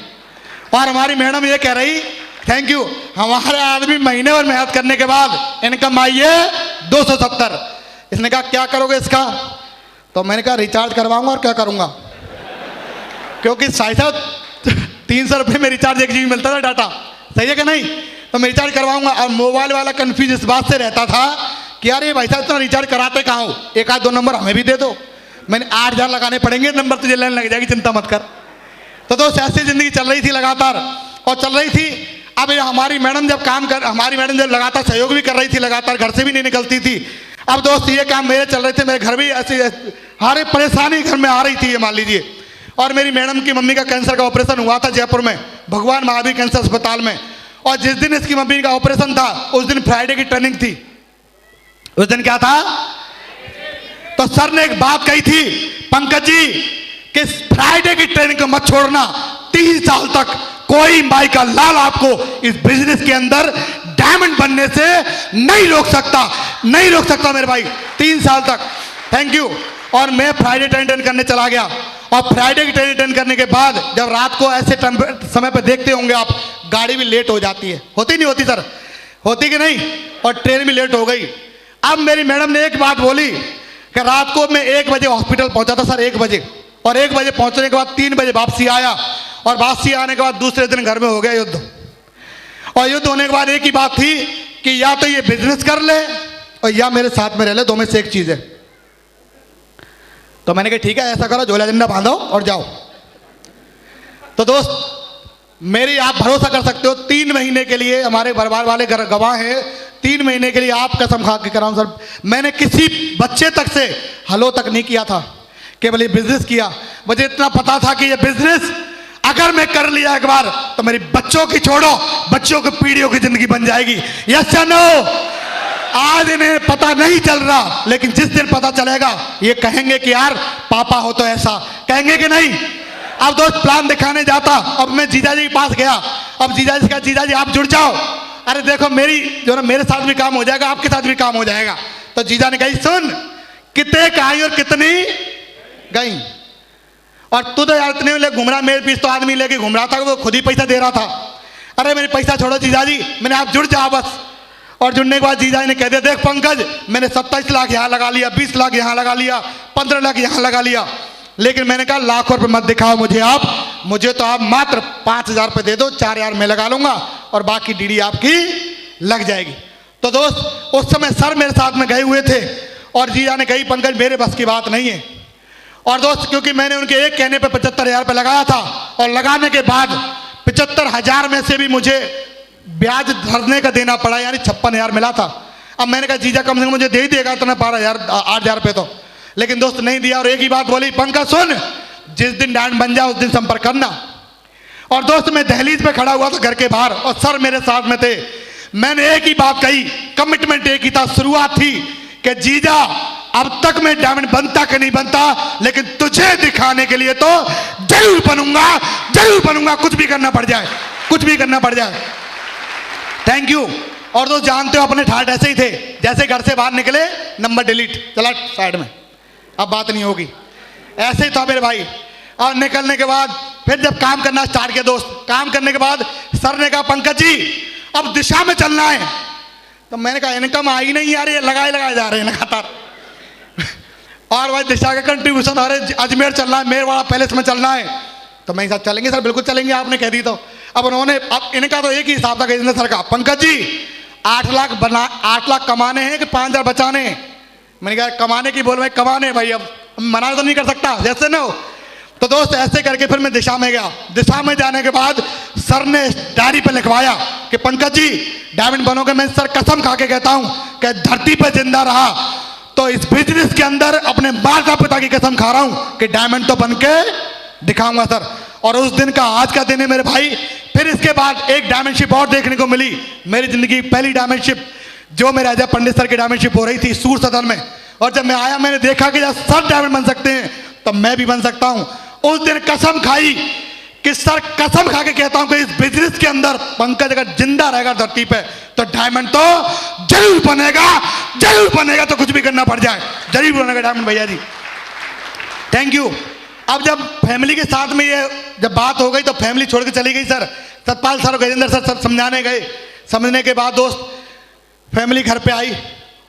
और हमारी मैडम ये कह रही थैंक यू, हमारे आदमी महीने भर मेहनत करने के बाद इनकम आई है 270। इसने कहा क्या करोगे इसका? तो मैंने कहा रिचार्ज करवाऊंगा, और क्या करूंगा, क्योंकि साहब 300 रुपये में रिचार्ज 1 GB मिलता था डाटा, सही है कि नहीं? तो मैं रिचार्ज करवाऊंगा। और मोबाइल वाला कंफ्यूज इस बात से रहता था कि यार ये भाई साहब इतना रिचार्ज कराते कहाँ हो, 1-2 नंबर हमें भी दे दो। मैंने 8000 लगाने पड़ेंगे, नंबर तुझे लाइन लग जाएगी, चिंता मत कर। तो दोस्त ऐसी जिंदगी चल रही थी लगातार, और चल रही थी। अब हमारी मैडम जब लगातार सहयोग भी कर रही थी, लगातार घर से भी नहीं निकलती थी। अब दोस्त ये काम मेरे चल रहे थे, मेरे घर भी ऐसी हर एक परेशानी घर में आ रही थी, ये मान लीजिए। और मेरी मैडम की मम्मी का कैंसर का ऑपरेशन हुआ था जयपुर में, भगवान महावीर कैंसर अस्पताल में। और जिस दिन इसकी मम्मी का ऑपरेशन था उस दिन फ्राइडे की ट्रेनिंग थी। उस दिन क्या था? तो सर ने एक बात कही थी, पंकज जी कि फ्राइडे की ट्रेनिंग को मत छोड़ना, 3 साल तक कोई माई का लाल आपको इस बिजनेस के अंदर डायमंड बनने से नहीं रोक सकता मेरे भाई, 3 साल तक। Thank you. और मैं फ्राइडे ट्रेनिंग करने चला गया, और फ्राइडे की ट्रेनिंग करने के बाद जब रात को ऐसे समय पे देखते होंगे आप, गाड़ी भी लेट हो जाती है, होती नहीं होती सर? होती कि नहीं? और ट्रेन भी लेट हो गई। अब मेरी मैडम ने एक बात बोली कि रात को मैं 1 बजे हॉस्पिटल पहुंचा था सर, 1 बजे, और 1 बजे पहुंचने के बाद 3 बजे वापसी आया, और वापसी आने के बाद दूसरे दिन घर में हो गया युद्ध। और युद्ध होने के बाद एक ही बात थी कि या तो ये बिजनेस कर ले और या मेरे साथ में रह ले, 2 में से एक चीज है। तो मैंने कहा ठीक है ऐसा करो, झोला झंडा बांधो और जाओ। तो दोस्त मेरी आप भरोसा कर सकते हो, 3 महीने के लिए हमारे परिवार वाले गवाह हैं, 3 महीने के लिए आप कसम खा के कराऊं सर, मैंने किसी बच्चे तक से हलो तक नहीं किया था, केवल ये बिजनेस किया। मुझे इतना पता था कि ये बिजनेस अगर मैं कर लिया एक बार तो मेरी बच्चों की छोड़ो, बच्चों की पीढ़ियों की जिंदगी बन जाएगी। यस या नो? आज इन्हें पता नहीं चल रहा, लेकिन जिस दिन पता चलेगा ये कहेंगे कि यार पापा हो तो ऐसा, कहेंगे कि नहीं? अब दोस्त प्लान दिखाने जाता, अब मैं जीजा जी के पास गया, अब जीजा जी से कहा जीजा जी आप जुड़ जाओ, अरे देखो मेरी जो ना मेरे साथ भी काम हो जाएगा, आपके साथ भी काम हो जाएगा। तो जीजा ने कही सुन, कितने आई और कितनी गई, और तू तो यार इतने ले घूम रहा, मेरे पीछे तो आदमी लेके घूम रहा था, वो खुद ही पैसा दे रहा था। अरे मेरे पैसा छोड़ो जीजा जी, मैंने आप जुड़ जाओ बस। और जुड़ने के बाद जीजा ने कह दिया देख पंकज, मैंने 27 लाख यहाँ लगा लिया, 20 लाख यहाँ लगा लिया, 15 लाख यहाँ लगा लिया, लेकिन मैंने कहा लाखों रुपये मत दिखाओ मुझे आप, मुझे तो आप मात्र 5,000 रुपये दे दो, 4,000 मैं लगा लूंगा और बाकी डीडी आपकी लग जाएगी। तो दोस्त उस समय सर मेरे साथ में गए हुए थे और जीजा ने कही पंकज मेरे बस की बात नहीं है। और दोस्त क्योंकि मैंने उनके एक कहने पे 75,000 रुपये लगाया था और लगाने के बाद 75,000 में से भी मुझे ब्याज धरने का देना पड़ा, यानी 56,000 मिला था। अब मैंने कहा जीजा कम से कम मुझे दे ही देगा तो ना 8,000 रुपये तो, लेकिन दोस्त नहीं दिया। और एक ही बात बोली पंकज सुन, जिस दिन डायमंड बन जाए उस दिन संपर्क करना। और दोस्त मैं दहलीज पे खड़ा हुआ था घर के बाहर और सर मेरे साथ में थे। मैंने एक ही बात कही, कमिटमेंट एक ही था, शुरुआत थी कि जीजा अब तक मैं डायमंड बनता कि नहीं बनता, लेकिन तुझे दिखाने के लिए तो जरूर बनूंगा, जरूर बनूंगा, कुछ भी करना पड़ जाए, कुछ भी करना पड़ जाए। Thank you. और दोस्त जानते हो अपने ठाट ऐसे ही थे, जैसे घर से बाहर निकले नंबर डिलीट, चला साइड में, अब बात नहीं होगी, ऐसे ही था मेरे भाई। और निकलने के बाद फिर जब काम करना स्टार्ट किया दोस्त, काम करने के बाद सर ने कहा पंकज जी अब दिशा में चलना है। तो मैंने कहा इनकम आई नहीं यार, ये लगाए लगाए जा रहे हैं लगातार। और भाई दिशा का कंट्रीब्यूशन, अरे अजमेर चलना है, मेरवाड़ा पैलेस में चलना है। तो मैं साथ चलेंगे सर, बिल्कुल चलेंगे, आपने कह दी तो। अब उन्होंने, अब इनका तो एक ही हिसाब था कि सर का पंकज जी 8 लाख कमाने हैं कि 5,000 बचाने हैं। मैंने कहा कमाने की बोल भाई, कमाने भाई, अब मना तो नहीं कर सकता जैसे ना हो। तो दोस्त ऐसे करके फिर मैं दिशा में गया। दिशा में जाने के बाद सर ने डायरी पे लिखवाया कि पंकज जी डायमंड बनोगे। मैं सर कसम खा के कहता हूं कि धरती पे जिंदा रहा तो इस बिजनेस के अंदर अपने माता पिता की कसम खा रहा हूं कि डायमंड तो बन के दिखाऊंगा सर। और उस दिन का आज का दिन है मेरे भाई। फिर इसके बाद एक डायमंडशिप और देखने को मिली, मेरी जिंदगी की पहली डायमंडशिप, जो मेरे अजय पंडित सर की डायमंडशिप हो रही थी सूर सदन में। और जब मैं आया मैंने देखा कि जब सर डायमंड बन सकते हैं तो मैं भी बन सकता हूं। उस दिन कसम खाई कि सर कसम खा के कहता हूं कि इस बिजनेस के अंदर पंकज अगर जिंदा रहेगा धरती पे तो डायमंड तो जरूर बनेगा, जरूर बनेगा, तो कुछ भी करना पड़ जाए जरूर बनेगा डायमंड भैया जी। Thank you. अब जब फैमिली के साथ में ये जब बात हो गई तो फैमिली छोड़ के चली गई सर। सतपाल सर और गजेंद्र सर सब समझाने गए। समझने के बाद दोस्त फैमिली घर पे आई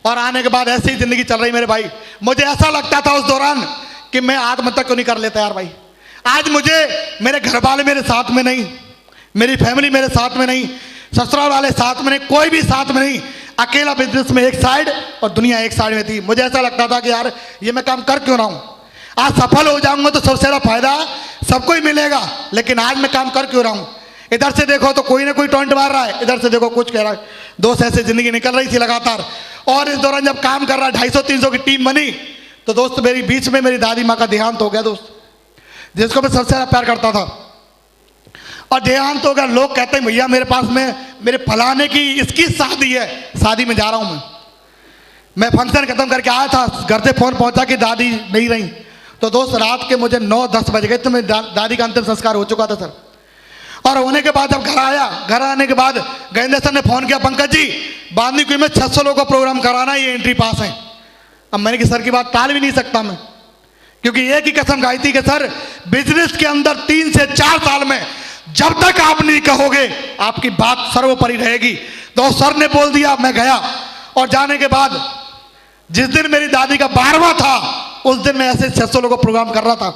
और आने के बाद ऐसे ही जिंदगी चल रही मेरे भाई। मुझे ऐसा लगता था उस दौरान कि मैं आत्महत्या क्यों नहीं कर लेता यार भाई। आज मुझे मेरे घर वाले मेरे साथ में नहीं, मेरी फैमिली मेरे साथ में नहीं, ससुराल वाले साथ में नहीं, कोई भी साथ में नहीं, अकेला बिजनेस में एक साइड और दुनिया एक साइड में थी। मुझे ऐसा लगता था कि यार ये मैं काम कर क्यों रहा हूँ, आज सफल हो जाऊंगा तो सबसे ज्यादा फायदा सबको ही मिलेगा, लेकिन आज मैं काम कर क्यों रहा हूँ। इधर से देखो तो कोई ना कोई टॉन्ट मार रहा है, इधर से देखो कुछ कह रहा है। दोस्त ऐसे जिंदगी निकल रही थी लगातार। और इस दौरान जब काम कर रहा 250-300 की टीम बनी तो दोस्त मेरी बीच में मेरी दादी माँ का देहांत हो गया दोस्त, जिसको मैं सबसे ज्यादा प्यार करता था। और देहांत हो गया, लोग कहते हैं भैया मेरे पास में मेरे फलाने की इसकी शादी है, शादी में जा रहा हूं मैं फंक्शन खत्म करके आया था, घर से फोन पहुंचा कि दादी नहीं रही। तो दोस्त रात के मुझे 9-10 बज गए तो मेरी दादी का अंतिम संस्कार हो चुका था सर। और होने के बाद जब घर आया, घर आने के बाद गजेंद्र सर ने फोन किया पंकज जी बांदी कुई में 600 लोगों का प्रोग्राम कराना, ये एंट्री पास है। अब मैंने कि सर की बात टाल भी नहीं सकता मैं, क्योंकि एक ही कसम खाई थी कि सर बिजनेस के अंदर 3 से 4 साल में जब तक आप नहीं कहोगे आपकी बात सर्वोपरि रहेगी। तो सर ने बोल दिया, मैं गया। और जाने के बाद जिस दिन मेरी दादी का 12वां था उस दिन मैं ऐसे 600 लोगों का प्रोग्राम कर रहा था।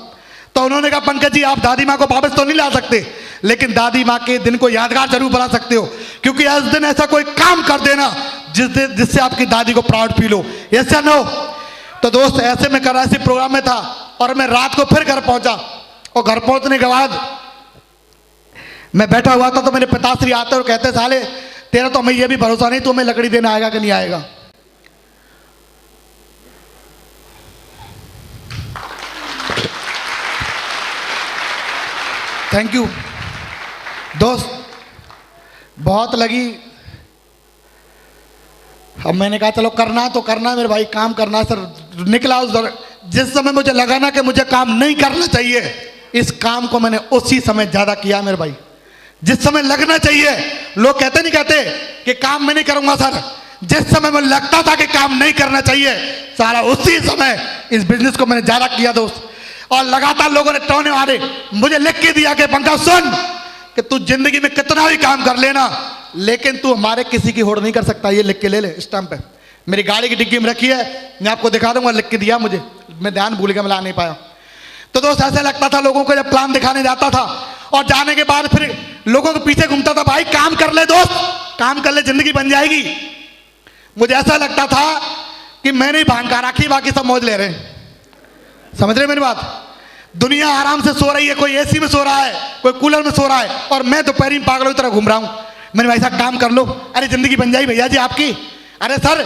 तो उन्होंने कहा पंकज जी आप दादी माँ को वापस तो नहीं ला सकते, लेकिन दादी माँ के दिन को यादगार जरूर बना सकते हो, क्योंकि इस दिन ऐसा कोई काम कर देना जिससे आपकी दादी को प्राउड फील हो। ऐसा ना हो। तो दोस्त ऐसे में कर ऐसे प्रोग्राम में था और मैं रात को फिर घर पहुंचा। और घर पहुंचने के बाद मैं बैठा हुआ था तो मेरे पिताश्री आते और कहते साले तेरा तो हमें यह भी भरोसा नहीं तुम्हें लकड़ी देने आएगा कि नहीं आएगा। थैंक यू दोस्त, बहुत लगी। अब मैंने कहा चलो करना तो करना मेरे भाई, काम करना सर। निकला उस जिस समय मुझे लगा ना कि मुझे काम नहीं करना चाहिए, इस काम को मैंने उसी समय ज्यादा किया मेरे भाई। जिस समय लगना चाहिए, लोग कहते नहीं कहते कि काम मैं नहीं करूंगा सर, जिस समय में लगता था कि काम नहीं करना चाहिए, सारा उसी समय इस बिजनेस को मैंने ज्यादा किया दोस्त। और लगातार लोगों ने टोने मारे, मुझे लिख के दिया कि पंकज सुन कि तू जिंदगी में कितना भी काम कर लेना, लेकिन तू हमारे किसी की होड़ नहीं कर सकता, ये लिख के ले ले स्टैंप पे। मेरी गाड़ी की डिग्गी में रखी है, मैं आपको दिखा दूंगा, लिख के दिया मुझे, मैं ध्यान भूल गया, मैं ला नहीं पाया। तो दोस्त ऐसा लगता था लोगों को, जब प्लान दिखाने जाता था और जाने के बाद फिर लोगों के पीछे घूमता था, भाई काम कर ले दोस्त, काम कर ले, जिंदगी बन जाएगी। मुझे ऐसा लगता था कि मैंने ही भांग का राखी, बाकी सब मौज ले रहे हैं। समझ रहे मेरी बात? दुनिया आराम से सो रही है, कोई एसी में सो रहा है, कोई कूलर में सो रहा है, और मैं दोपहर में पागलों की तरह घूम रहा हूं। मैंने भाई साहब काम कर लो, अरे जिंदगी बन जाएगी भैया जी आपकी। अरे सर,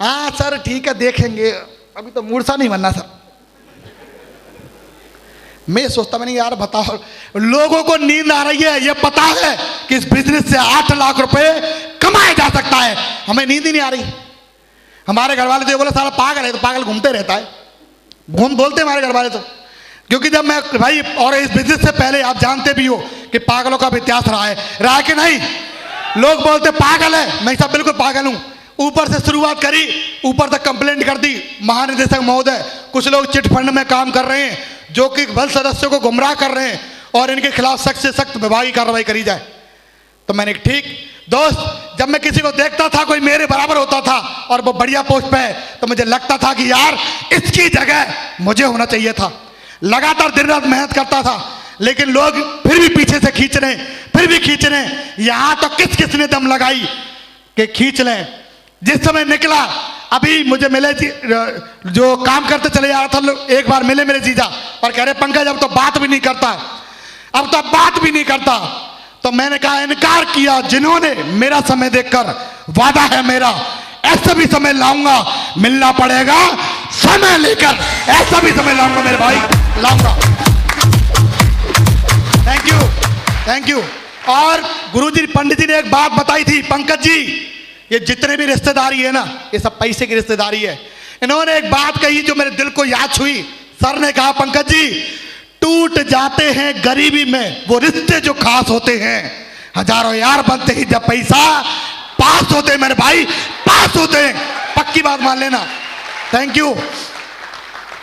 हाँ सर ठीक है देखेंगे, अभी तो मूड सा नहीं बनना सर। मैं सोचता मैंने यार बताओ, लोगों को नींद आ रही है, ये पता है कि इस बिजनेस से 8 लाख रुपए कमाया जा सकता है, हमें नींद ही नहीं आ रही। हमारे घर वाले तो बोले साला पागल है, तो पागल घूमते रहता है, घूम बोलते हमारे घर वाले तो। क्योंकि जब मैं भाई, और इस बिजनेस से पहले आप जानते भी हो कि पागलों का भी इतिहास रहा है कि नहीं? लोग बोलते पागल है, मैं सब बिल्कुल पागल हूं। ऊपर से शुरुआत करी, ऊपर तक कंप्लेंट कर दी महानिदेशक महोदय, कुछ लोग चिट फंड में काम कर रहे हैं जो कि बल सदस्यों को गुमराह कर रहे हैं और इनके खिलाफ सख्त से सख्त विभागीय कार्रवाई करी जाए। तो मैंने ठीक दोस्त, जब मैं किसी को देखता था कोई मेरे बराबर होता था और वो बढ़िया पोस्ट पे है, तो मुझे लगता था कि यार इसकी जगह मुझे होना चाहिए था। लगातार दिन रात मेहनत करता था, लेकिन लोग फिर भी पीछे से खींच रहे, फिर भी खींच रहे। यहां तो किस किस ने दम लगाई कि खींच लें। जिस समय निकला, अभी मुझे मिले जो काम करते चले जा रहा था, एक बार मिले मेरे जीजा और कह रहे पंकज अब तो बात भी नहीं करता, अब तो बात भी नहीं करता। तो मैंने कहा इनकार किया जिन्होंने, मेरा समय देखकर वादा है मेरा, ऐसा भी समय लाऊंगा, मिलना पड़ेगा समय लेकर, ऐसा भी समय लाऊंगा मेरे भाई, लाऊंगा। Thank you, thank you. और गुरुजी पंडित जी ने एक बात बताई थी, पंकज जी ये जितने भी रिश्तेदारी है ना, ये सब पैसे की रिश्तेदारी है। इन्होंने एक बात कही जो मेरे दिल को याद छुई। सर ने कहा पंकज जी, टूट जाते हैं गरीबी में वो रिश्ते जो खास होते हैं, हजारों यार बनते ही जब पैसा पास होते हैं मेरे भाई, पास होते हैं, पक्की बात मान लेना। Thank you.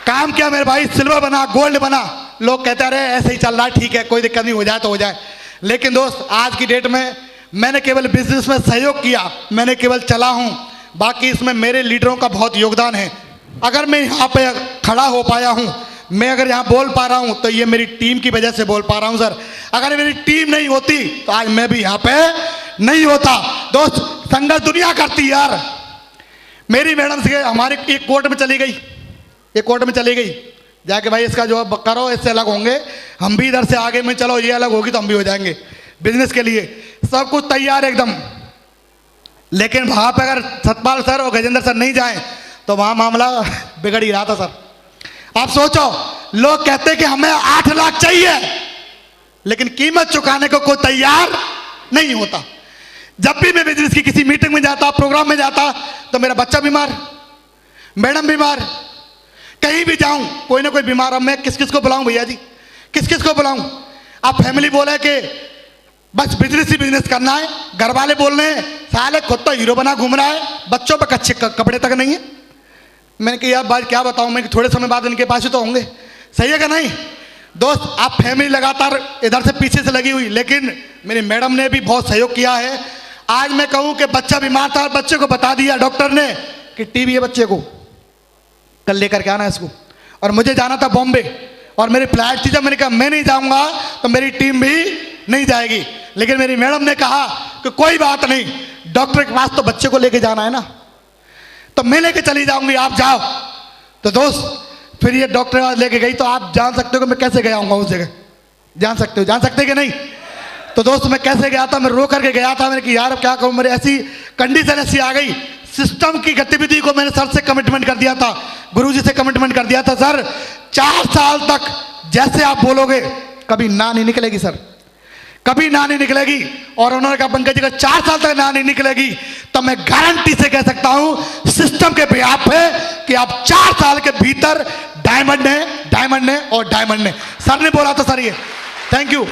काम किया मेरे भाई, सिल्वर बना, गोल्ड बना। लोग कहते रहे ऐसे ही चल रहा है, ठीक है कोई दिक्कत नहीं, हो जाए तो हो जाए। लेकिन दोस्त आज की डेट में मैंने केवल बिजनेस में सहयोग किया, मैंने केवल चला हूं, बाकी इसमें मेरे लीडरों का बहुत योगदान है। अगर मैं यहाँ पे खड़ा हो पाया हूं, मैं अगर यहाँ बोल पा रहा हूं, तो ये मेरी टीम की वजह से बोल पा रहा हूं सर। अगर मेरी टीम नहीं होती तो आज मैं भी यहाँ पे नहीं होता। दोस्त संघर्ष दुनिया करती यार। मेरी मैडम से हमारे एक कोर्ट में चली गई, एक कोर्ट में चली गई जाके, भाई इसका जो करो, इससे अलग होंगे हम भी, इधर से आगे में चलो ये अलग होगी तो हम भी हो जाएंगे बिजनेस के लिए, सब कुछ तैयार एकदम। लेकिन वहां पर अगर सतपाल सर और गजेंद्र सर नहीं जाए तो वहां मामला बिगड़ ही रहा था सर। आप सोचो, लोग कहते कि हमें 8 लाख चाहिए, लेकिन कीमत चुकाने को कोई तैयार नहीं होता। जब भी मैं बिजनेस की किसी मीटिंग में जाता, प्रोग्राम में जाता, तो मेरा बच्चा बीमार, मैडम बीमार, कहीं भी जाऊं कोई ना कोई बीमार। अब मैं किस किस को बुलाऊं भैया जी, किस किस को बुलाऊं? अब फैमिली बोले कि बस बिजनेस ही बिजनेस करना है, घर वाले बोल रहे हैं साले खुद तो हीरो बना घूम रहा है, बच्चों पे अच्छे कपड़े तक नहीं है। मैंने कहा यार बात क्या बताऊं मैं, कि थोड़े समय बाद इनके पास ही तो होंगे, सही है कि नहीं? दोस्त आप फैमिली लगातार इधर से पीछे से लगी हुई, लेकिन मेरी मैडम ने भी बहुत सहयोग किया है। आज मैं कहूं कि बच्चा बीमार था, बच्चे को बता दिया डॉक्टर ने कि टीबी है बच्चे को, कल लेकर के आना है इसको। और मुझे जाना था बॉम्बे और मेरी फ्लाइट थी, जब मैंने कहा मैं नहीं जाऊंगा तो मेरी टीम भी नहीं जाएगी। लेकिन मेरी मैडम ने कहा कि कोई बात नहीं, डॉक्टर के पास तो बच्चे को लेके जाना है ना, तो मैं लेके चली जाऊंगी, आप जाओ। तो दोस्त फिर ये डॉक्टर के पास लेके गई, तो आप जान सकते हो कि मैं कैसे गया हूँ उस जगह, जान सकते हो, जान सकते कि नहीं? तो दोस्त मैं कैसे गया था, मैं रो करके गया था। मैंने कहा यार क्या करूँ, मेरी ऐसी कंडीशन ऐसी आ गई। सिस्टम की गतिविधि को मैंने सर से कमिटमेंट कर दिया था, गुरुजी से कमिटमेंट कर दिया था, सर 4 साल तक जैसे आप बोलोगे कभी ना नहीं निकलेगी सर, कभी ना नहीं निकलेगी। और उन्होंने कहा पंकज जी अगर 4 साल तक ना नहीं निकलेगी तो मैं गारंटी से कह सकता हूं सिस्टम के बिहाफ पे कि आप 4 साल के भीतर डायमंड है, डायमंड है और डायमंड है। सर ने बोला था सर ये। Thank you.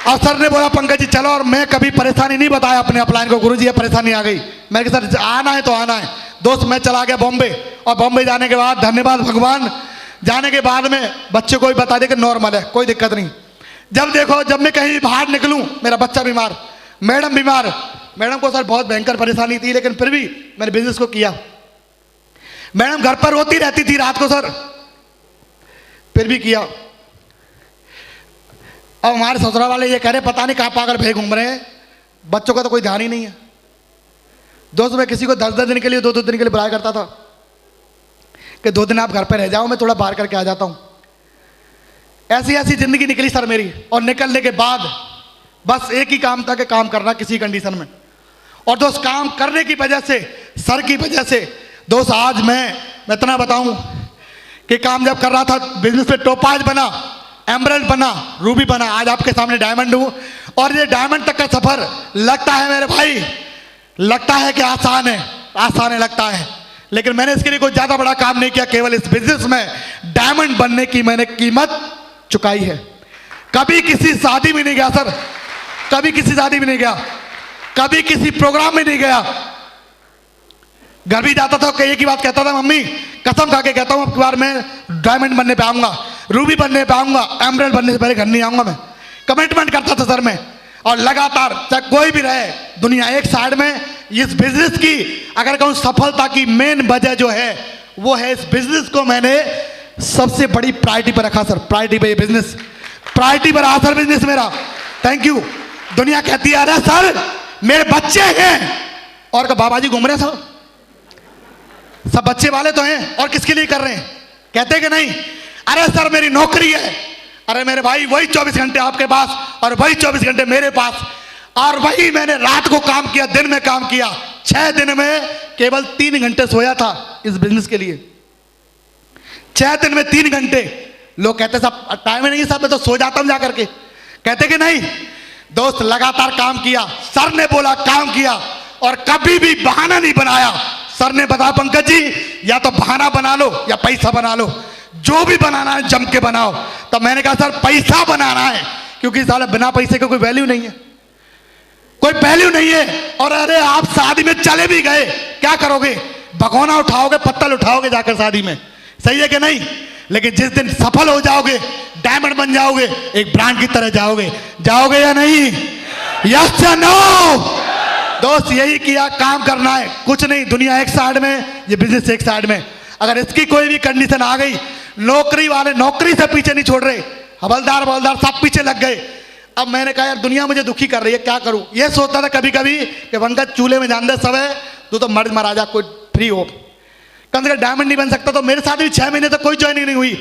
और सर ने बोला पंकज जी चलो, और मैं कभी परेशानी नहीं बताया अपने अपलाइन को, गुरुजी ये परेशानी आ गई। मैंने कहा सर आना है तो आना है। दोस्त मैं चला गया बॉम्बे, और बॉम्बे जाने के बाद धन्यवाद भगवान, जाने के बाद में बच्चे को भी बता दे कि नॉर्मल है, कोई दिक्कत नहीं। जब देखो जब मैं कहीं बाहर निकलूं, मेरा बच्चा बीमार, मैडम बीमार, मैडम को सर बहुत भयंकर परेशानी थी, लेकिन फिर भी मैंने बिजनेस को किया। मैडम घर पर रोती रहती थी रात को सर, फिर भी किया। अब हमारे ससुराल वाले ये कह रहे पता नहीं कहाँ पागल भे घूम रहे हैं, बच्चों का तो कोई ध्यान ही नहीं है। दोस्त मैं किसी को 10-10 दिन के लिए 2-2 दिन के लिए बुलाया करता था कि 2 दिन आप घर पर रह जाओ, मैं थोड़ा बाहर करके आ जाता हूँ। ऐसी ऐसी जिंदगी निकली सर मेरी, और निकलने के बाद बस एक ही काम था कि काम करना किसी कंडीशन में। और दोस्त काम करने की वजह से, सर की वजह से दोस्त आज मैं इतना बताऊं कि काम जब कर रहा था बिजनेस पे, टोपाज बना, एमरल्ड बना, रूबी बना, आज आपके सामने डायमंड हूं। और ये डायमंड तक का सफर लगता है मेरे भाई, लगता है कि आसान है, आसान है लगता है, लेकिन मैंने इसके लिए कोई ज्यादा बड़ा काम नहीं किया। केवल इस बिजनेस में डायमंड बनने की मैंने कीमत चुकाई है। कभी किसी शादी में नहीं गया सर, कभी किसी शादी में नहीं गया, कभी किसी प्रोग्राम में नहीं गया। घर भी जाता था, एक ही बात कहता था, मम्मी कसम खा के कहता हूं अब की बार मैं डायमंड बनने पे आऊंगा, रूबी बनने पे आऊंगा, एमरल्ड बनने से पहले घर नहीं आऊंगा। मैं कमिटमेंट करता था सर मैं, और लगातार चाहे कोई भी रहे दुनिया एक साइड में। इस बिजनेस की अगर कहूं सफलता की मेन वजह जो है वो है इस बिजनेस को मैंने सबसे बड़ी प्रायोरिटी पर रखा सर, प्रायोरिटी पे ये बिजनेस, प्रायोरिटी पर रहा सर बिजनेस मेरा। Thank you. दुनिया कहती है अरे सर मेरे बच्चे हैं, और का बाबा जी घूम रहे हैं सब बच्चे वाले तो हैं, और किसके लिए कर रहे हैं, कहते कि नहीं। अरे सर मेरी नौकरी है, अरे मेरे भाई वही 24 घंटे आपके पास और वही 24 घंटे मेरे पास, और वही मैंने रात को काम किया, दिन में काम किया। 6 दिन में केवल 3 घंटे सोया था इस बिजनेस के लिए, 6 दिन में 3 घंटे। लोग कहते साहब टाइम नहीं साहब, मैं तो सो जाता हूं जाकर के, कहते कि नहीं। दोस्त लगातार काम किया, सर ने बोला काम किया, और कभी भी बहाना नहीं बनाया। सर ने बताया पंकज जी या तो बहाना बना लो या पैसा बना लो, जो भी बनाना है जम के बनाओ। तब मैंने कहा सर पैसा बनाना है, क्योंकि साले बिना पैसे का कोई वैल्यू नहीं है, कोई वैल्यू नहीं है। और अरे आप शादी में चले भी गए क्या करोगे, भगोना उठाओगे, पत्तल उठाओगे जाकर शादी में, सही है कि नहीं। लेकिन जिस दिन सफल हो जाओगे, डायमंड बन जाओगे, एक ब्रांड की तरह जाओगे, जाओगे या नहीं, यस या नो। दोस्त यही किया, काम करना है, कुछ नहीं। दुनिया एक साइड में, ये बिजनेस एक साइड में। अगर इसकी कोई भी कंडीशन आ गई, नौकरी वाले नौकरी से पीछे नहीं छोड़ रहे, हवलदार बवलदार सब पीछे लग गए। अब मैंने कहा यार दुनिया मुझे दुखी कर रही है, क्या करूं। ये सोचता था कभी कभी कि पंकज चूल्हे में जान दे सब है, तू तो मर्द महाराजा कोई फ्री हो, कम से कम डायमंड नहीं बन सकता। तो मेरे साथ भी 6 महीने तक कोई ज्वाइनिंग नहीं हुई,